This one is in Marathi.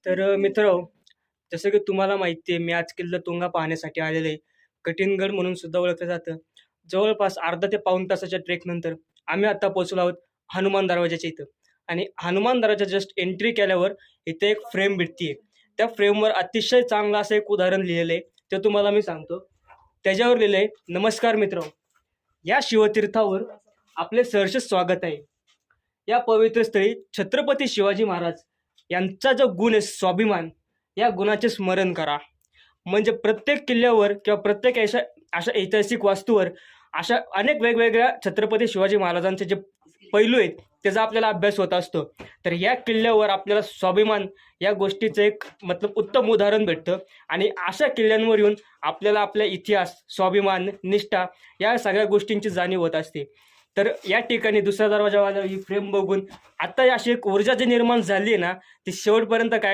मित्र, जसं की तुम्हाला माहिती आहे, मी आज किल्ला तुंगा पाहण्यासाठी आलेलो आहे. कठीणगड म्हणून सुद्धा ओळखलं जातं. जवळपास अर्धा ते पाऊण तासाच्या ट्रेकनंतर आम्ही आता पोहोचलो आहोत हनुमान दरवाजाच्या इथं. आणि हनुमान दरवाजा जस्ट एंट्री केल्यावर इथे एक फ्रेम भेटते. त्या फ्रेमवर अतिशय चांगलं असं एक उदाहरण लिहिलेलं आहे. ते तुम्हाला मी सांगतो. त्याच्यावर लिहिलं आहे, नमस्कार मित्र, या शिवतीर्थावर आपले सहर्ष स्वागत आहे. या पवित्र स्थळी छत्रपती शिवाजी महाराज यांचा जो गुण आहे स्वाभिमान, या गुणाचे स्मरण करा. म्हणजे प्रत्येक किल्ल्यावर किंवा प्रत्येक अशा अशा ऐतिहासिक वास्तूवर अशा अनेक वेगवेगळ्या छत्रपती शिवाजी महाराजांचे जे पैलू आहेत त्याचा आपल्याला अभ्यास होत असतो. तर या किल्ल्यावर आपल्याला स्वाभिमान या गोष्टीचं एक उत्तम उदाहरण भेटतं. आणि अशा किल्ल्यांवर येऊन आपल्याला आपला इतिहास, स्वाभिमान, निष्ठा या सगळ्या गोष्टींची जाणीव होत असते. तर या ठिकाणी दुसरा दरवाजावाला ही फ्रेम बघून आता अशी एक ऊर्जा जी निर्माण झाली आहे ना, ती शेवटपर्यंत काय